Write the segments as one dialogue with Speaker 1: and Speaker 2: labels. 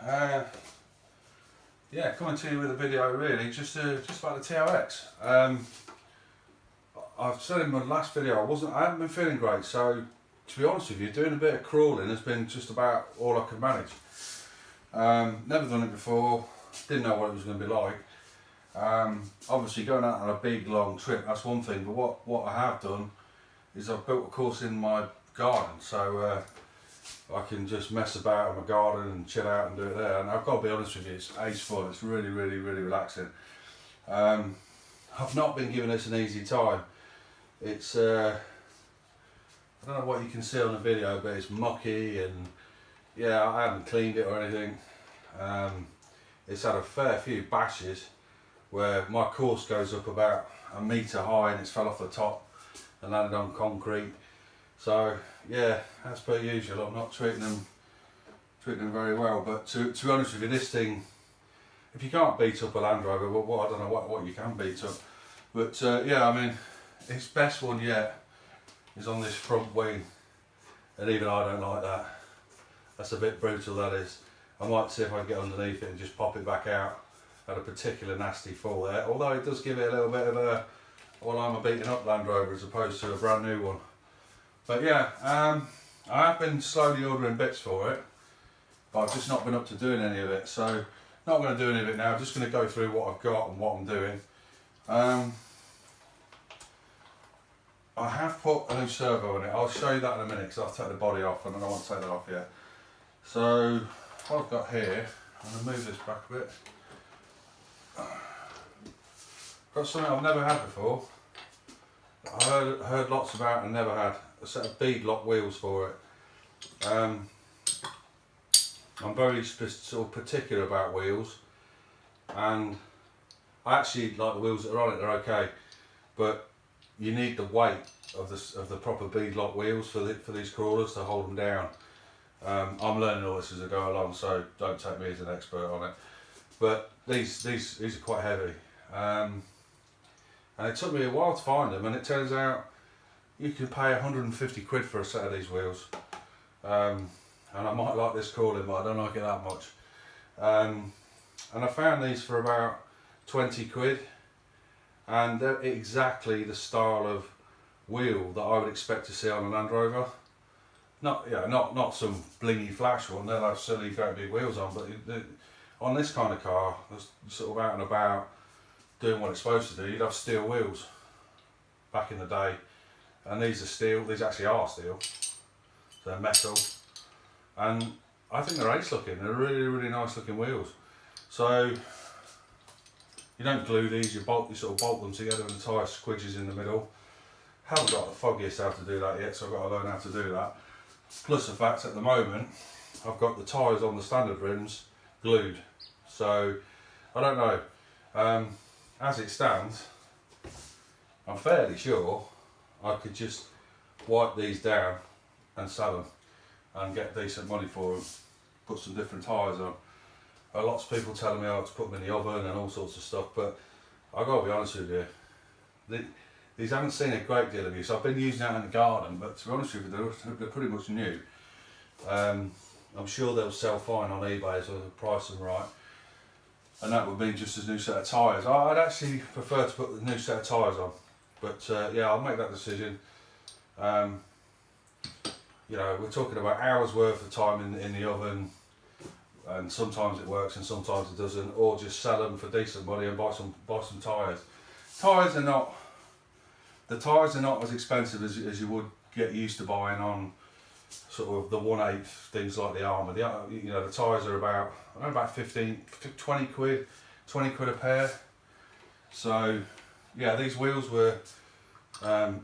Speaker 1: Yeah, coming to you with a video really just about the TRX. I've said in my last video I haven't been feeling great, so to be honest with you, doing a bit of crawling has been just about all I could manage. Never done it before, didn't know what it was going to be like. Obviously going out on a big long trip, that's one thing, but what I have done is I've built a course in my garden, so I can just mess about in my garden and chill out and do it there. And I've got to be honest with you, it's ace fun, it's really relaxing. I've not been giving this an easy time. It's I don't know what you can see on the video, but it's mucky, and yeah, I haven't cleaned it or anything. It's had a fair few bashes where my course goes up about a metre high and it's fell off the top and landed on concrete. So yeah, as per usual, I'm not treating them very well. But to be honest with you, this thing, if you can't beat up a Land Rover, well, I don't know what you can beat up. But yeah, I mean, its best one yet is on this front wing, and even I don't like that. That's a bit brutal, that is. I might see if I can get underneath it and just pop it back out. Had a particular nasty fall there, although it does give it a little bit of a, well, I'm a beaten up Land Rover as opposed to a brand new one. But yeah, I have been slowly ordering bits for it, but I've just not been up to doing any of it. So not going to do any of it now, I'm just going to go through what I've got and what I'm doing. I have put a new servo in it. I'll show you that in a minute because I'll take the body off and I don't want to take that off yet. So what I've got here, I'm going to move this back a bit. Got something I've never had before. I heard lots about and never had. A set of bead lock wheels for it. I'm very sort of particular about wheels, and I actually like the wheels that are on it. They're okay, but you need the weight of the proper bead lock wheels for these crawlers to hold them down. I'm learning all this as I go along, so don't take me as an expert on it. But these are quite heavy, and it took me a while to find them. And it turns out you can pay 150 quid for a set of these wheels. And I might like this crawling, but I don't like it that much. And I found these for about 20 quid, and they're exactly the style of wheel that I would expect to see on a Land Rover. Not some blingy flash one. They'll have silly great big wheels on, but on this kind of car, that's sort of out and about doing what it's supposed to do, you'd have steel wheels back in the day. And these are steel, these actually are steel, so they're metal, and I think they're ace looking. They're really nice looking wheels. So you don't glue these, you sort of bolt them together and the tyre squidges in the middle. Haven't got the foggiest how to do that yet, so I've got to learn how to do that. Plus the fact at the moment I've got the tyres on the standard rims glued, so I don't know. As it stands, I'm fairly sure I could just wipe these down and sell them and get decent money for them, put some different tyres on. Lots of people telling me to put them in the oven and all sorts of stuff, but I've got to be honest with you, these haven't seen a great deal of use. I've been using them out in the garden, but to be honest with you, they're pretty much new. I'm sure they'll sell fine on eBay as well, price them right. And that would mean just a new set of tyres. I'd actually prefer to put the new set of tyres on. But yeah, I'll make that decision. You know, we're talking about hours worth of time in the oven, and sometimes it works and sometimes it doesn't, or just sell them for decent money and buy some tyres. The tyres are not as expensive as you would get used to buying on sort of the 1/8 things like the Armour. You know, the tyres are about 20 quid a pair. So yeah, these wheels were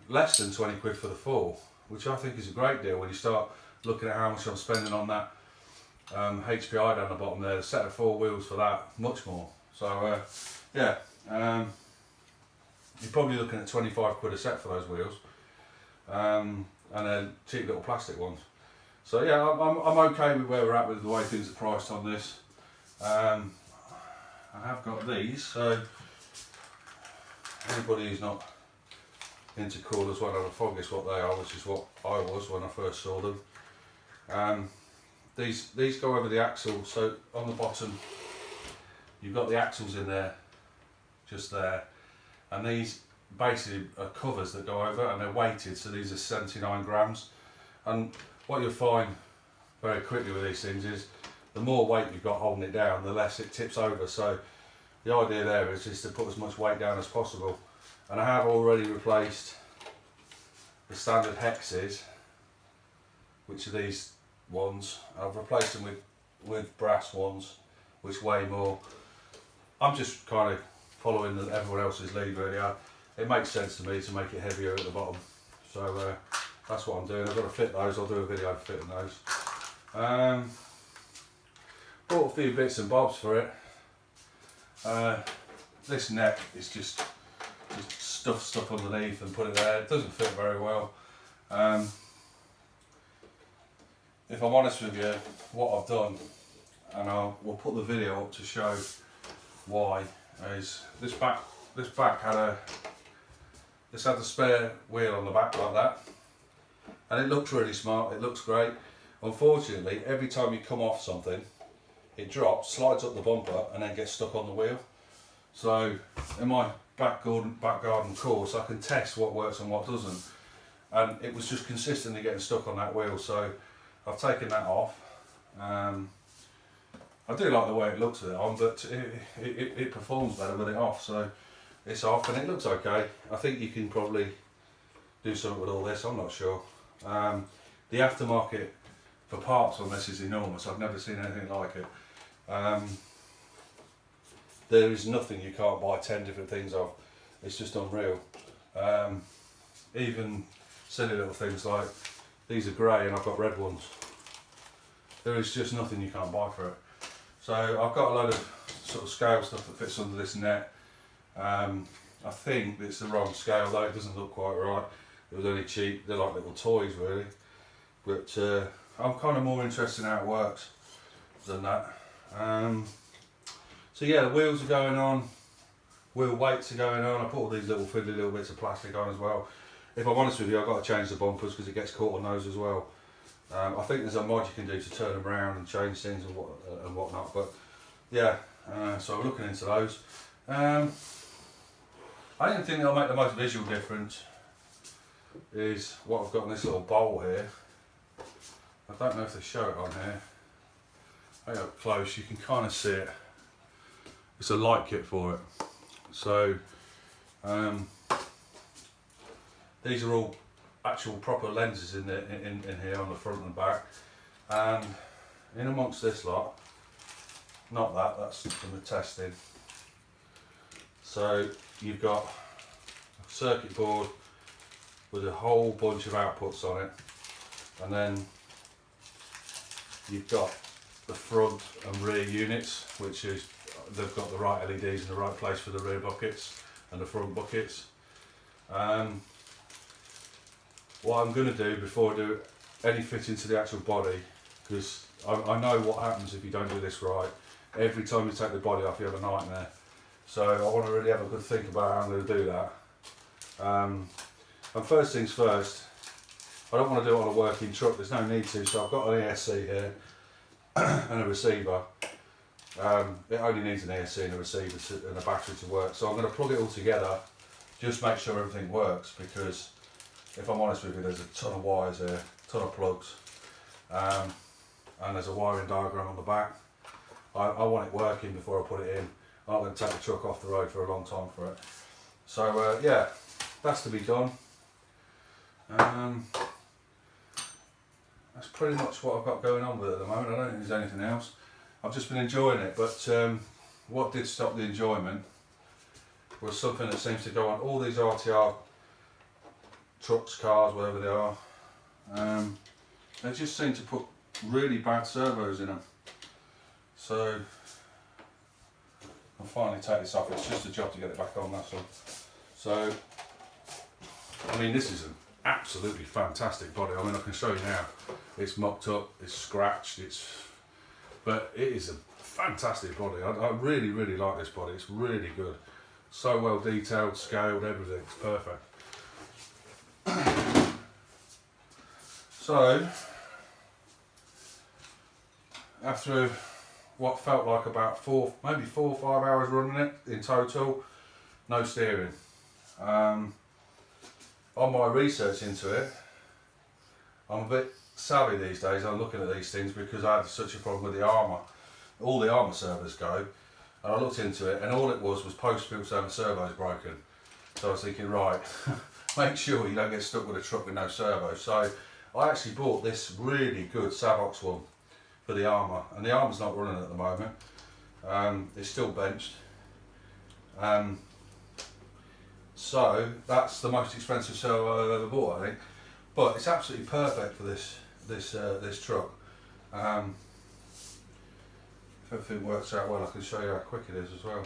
Speaker 1: less than 20 quid for the full, which I think is a great deal when you start looking at how much I'm spending on that HPI down the bottom there. A set of 4 wheels for that, much more. So yeah, you're probably looking at 25 quid a set for those wheels, and then cheap little plastic ones. So yeah, I'm okay with where we're at with the way things are priced on this. I have got these, so anybody who's not into crawlers won't have a foggiest what they are, which is what I was when I first saw them. these go over the axle, so on the bottom you've got the axles in there, just there, and these basically are covers that go over, and they're weighted, so these are 79 grams. And what you'll find very quickly with these things is the more weight you've got holding it down, the less it tips over. So the idea there is just to put as much weight down as possible. And I have already replaced the standard hexes, which are these ones. I've replaced them with brass ones, which weigh more. I'm just kind of following everyone else's lead really. It makes sense to me to make it heavier at the bottom. So that's what I'm doing. I've got to fit those. I'll do a video of fitting those. Bought a few bits and bobs for it. This neck is just stuff underneath and put it there. It doesn't fit very well. If I'm honest with you, what I've done, and we'll put the video up to show why, is this back had the spare wheel on the back like that, and it looks really smart. It looks great. Unfortunately, every time you come off something, it drops, slides up the bumper, and then gets stuck on the wheel. So in my back garden course, I can test what works and what doesn't, and it was just consistently getting stuck on that wheel. So I've taken that off. I do like the way it looks with it on, but it performs better with it off. So it's off and it looks okay. I think you can probably do something with all this. I'm not sure. The aftermarket for parts on this is enormous. I've never seen anything like it. There is nothing you can't buy 10 different things of. It's just unreal. Even silly little things like these are grey and I've got red ones. There is just nothing you can't buy for it. So I've got a load of sort of scale stuff that fits under this net. I think it's the wrong scale though, it doesn't look quite right. It was only cheap, they're like little toys really. But I'm kind of more interested in how it works than that. So yeah, the wheels are going on, wheel weights are going on. I put all these little fiddly little bits of plastic on as well. If I'm honest with you, I've got to change the bumpers because it gets caught on those as well. I think there's a mod you can do to turn them around and change things and whatnot. But yeah, so we're looking into those. I don't think that'll make the most visual difference is what I've got in this little bowl here. I don't know if they show it on here. I go up close, you can kind of see it. It's a light kit for it. So these are all actual proper lenses in here on the front and back, and in amongst this lot, not that's from the testing. So you've got a circuit board with a whole bunch of outputs on it, and then you've got the front and rear units, which is they've got the right LEDs in the right place for the rear buckets and the front buckets. What I'm going to do before I do any fitting to the actual body, because I know what happens if you don't do this right. Every time you take the body off, you have a nightmare. So I want to really have a good think about how I'm going to do that. And first things first, I don't want to do it on a working truck, there's no need to, so I've got an ESC here and a receiver. It only needs an ESC and a receiver and a battery to work, so I'm going to plug it all together, just make sure everything works, because if I'm honest with you, there's a ton of wires here, a ton of plugs, and there's a wiring diagram on the back. I want it working before I put it in. I'm not going to take the truck off the road for a long time for it. So yeah, that's to be done. That's pretty much what I've got going on with it at the moment. I don't think there's anything else. I've just been enjoying it, but what did stop the enjoyment was something that seems to go on all these RTR trucks, cars, whatever they are. They just seem to put really bad servos in them. So I'll finally take this off. It's just a job to get it back on, that's all. So I mean, this is an absolutely fantastic body. I mean, I can show you now. It's mucked up, it's scratched, but it is a fantastic body. I really, really like this body. It's really good. So well detailed, scaled, everything. It's perfect. So after what felt like about maybe 4 or 5 hours running it in total, no steering. On my research into it, I'm a bit savvy these days. I'm looking at these things because I had such a problem with the armour. All the armour servos go, and I looked into it, and all it was post-built saying the servo's broken. So I was thinking, right, make sure you don't get stuck with a truck with no servo. So I actually bought this really good Savox one for the armour, and the armour's not running at the moment. It's still benched. So that's the most expensive servo I've ever bought, I think. But it's absolutely perfect for this truck. If everything works out well, I can show you how quick it is as well.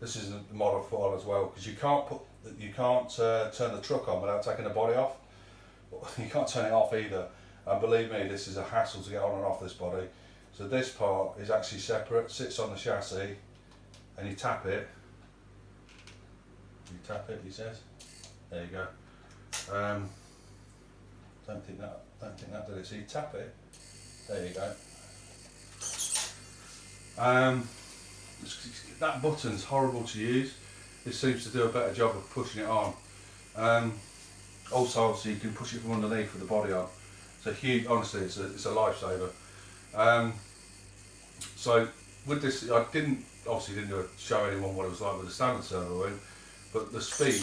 Speaker 1: This is the model file as well, because you can't turn the truck on without taking the body off. You can't turn it off either. And believe me, this is a hassle to get on and off this body. So this part is actually separate, sits on the chassis, and you tap it. You tap it, he says. There you go. Don't think that did it. So you tap it. There you go. That button's horrible to use. This seems to do a better job of pushing it on. Also, obviously, you can push it from underneath with the body on. It's a huge. Honestly, it's a lifesaver. So with this, I obviously didn't show anyone what it was like with the standard servo in, but the speed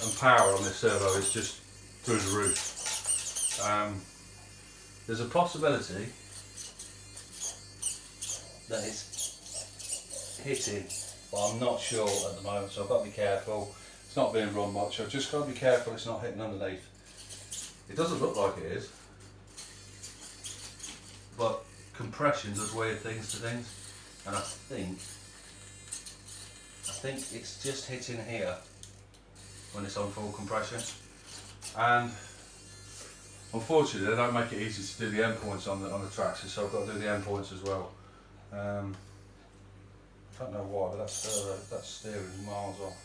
Speaker 1: and power on this servo is just through the roof. There's a possibility that it's hitting, but I'm not sure at the moment, so I've got to be careful. It's not being run much. I've just got to be careful it's not hitting underneath. It doesn't look like it is, but compression does weird things to things, and I think it's just hitting here when it's on full compression. And unfortunately, they don't make it easy to do the endpoints on the Traxxas, so I've got to do the endpoints as well. I don't know why, but that's steering miles off.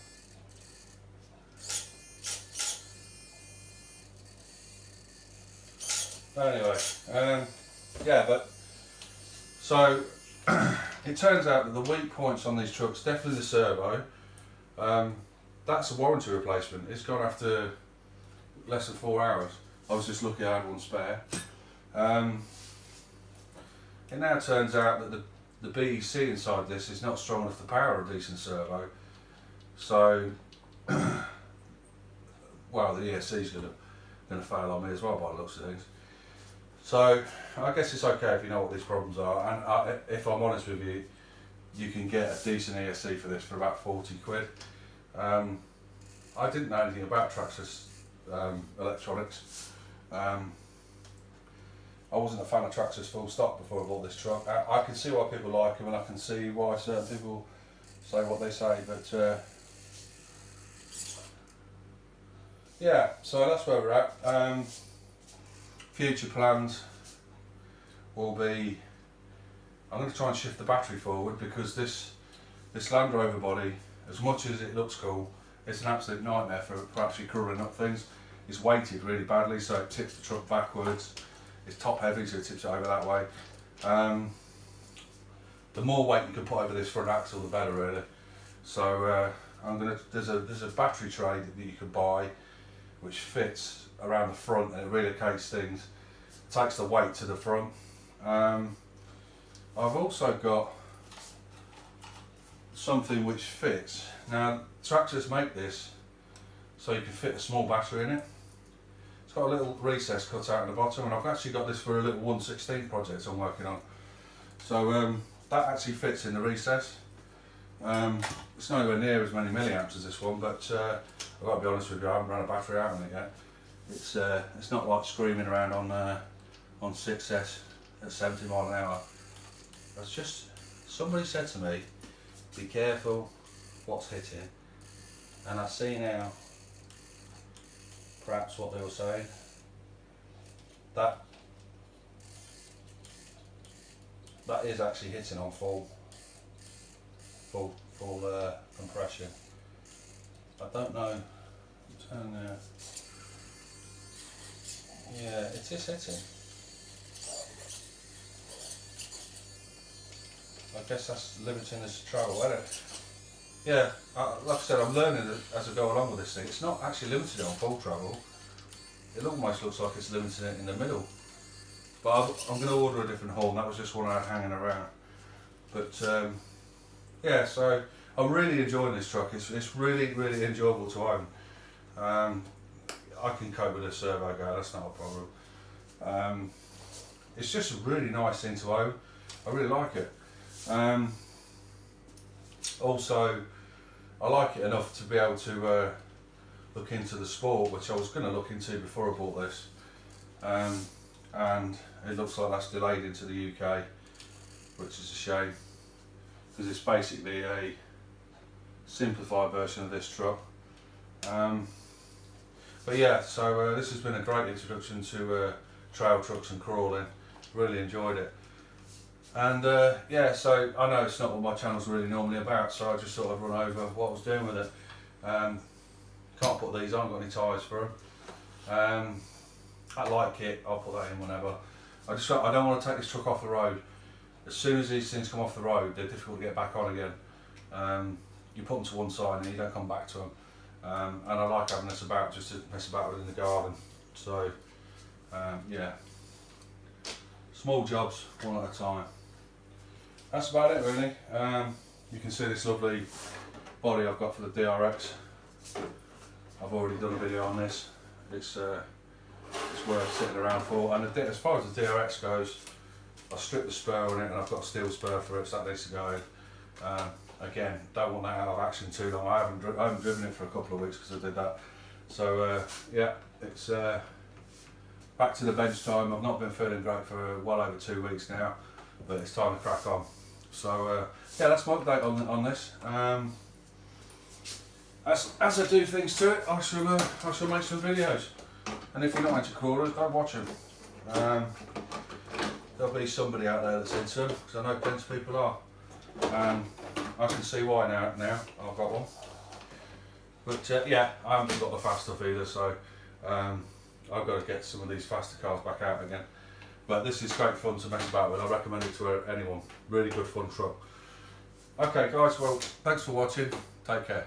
Speaker 1: Anyway, yeah, but so it turns out that the weak points on these trucks, definitely the servo, that's a warranty replacement. It's gone after less than 4 hours. I was just lucky I had one spare. It now turns out that the BEC inside this is not strong enough to power a decent servo. So, well, the ESC is going to fail on me as well by the looks of things. So I guess it's okay if you know what these problems are, and if I'm honest with you, you can get a decent ESC for this for about 40 quid. I didn't know anything about Traxxas electronics. I wasn't a fan of Traxxas full stop before I bought this truck. I can see why people like them, and I can see why certain people say what they say, but yeah, so that's where we're at. Future plans will be, I'm going to try and shift the battery forward, because this Land Rover body, as much as it looks cool, it's an absolute nightmare for actually crawling up things. It's weighted really badly, so it tips the truck backwards. It's top heavy, so it tips it over that way. The more weight you can put over this front axle, the better, really. So there's a battery tray that you can buy, which fits around the front, and it relocates things, takes the weight to the front. I've also got something which fits. Now, Traxxas make this so you can fit a small battery in it. It's got a little recess cut out in the bottom, and I've actually got this for a little 1/16 project I'm working on. So that actually fits in the recess. It's nowhere near as many milliamps as this one, but I've got to be honest with you, I haven't run a battery out on it yet. It's not like screaming around on 6S at 70 mile an hour. It's just, somebody said to me, be careful what's hitting, and I see now perhaps what they were saying. That is actually hitting on full compression. I don't know. Turn there. Yeah, it is hitting. guess that's limiting us to travel, isn't it? Yeah, like I said, I'm learning as I go along with this thing. It's not actually limited on full travel. It almost looks like it's limiting it in the middle. But I'm going to order a different horn. That was just one I had hanging around. But yeah, so I'm really enjoying this truck. It's really, really enjoyable to own. I can cope with a servo go, that's not a problem. It's just a really nice thing to own. I really like it. Also, I like it enough to be able to look into the sport, which I was going to look into before I bought this. And it looks like that's delayed into the UK, which is a shame, because it's basically a simplified version of this truck. But yeah, so this has been a great introduction to trail trucks and crawling. Really enjoyed it. And yeah, so I know it's not what my channel's really normally about, so I just thought I'd run over what I was doing with it. Can't put these on, got any tyres for them. I like it, I'll put that in whenever. I don't want to take this truck off the road. As soon as these things come off the road, they're difficult to get back on again. You put them to one side and you don't come back to them. And I like having this about just to mess about with in the garden. So yeah, small jobs, one at a time. That's about it really. You can see this lovely body I've got for the DRX. I've already done a video on this. It's worth sitting around for. And as far as the DRX goes, I stripped the spur on it and I've got a steel spur for it, so that needs to go in. Again, don't want that out of action too long. I haven't driven it for a couple of weeks because I did that. So yeah, it's back to the bench time. I've not been feeling great for well over 2 weeks now, but it's time to crack on. So yeah, that's my update on this. As I do things to it, I shall make some videos. And if you're not into crawlers, don't watch them. There'll be somebody out there that's into them, because I know plenty of people are. I can see why now I've got one. But yeah, I haven't got the fast stuff either, so I've got to get some of these faster cars back out again. But this is great fun to mess about with. I recommend it to anyone. Really good fun truck. Okay guys, well, thanks for watching. Take care.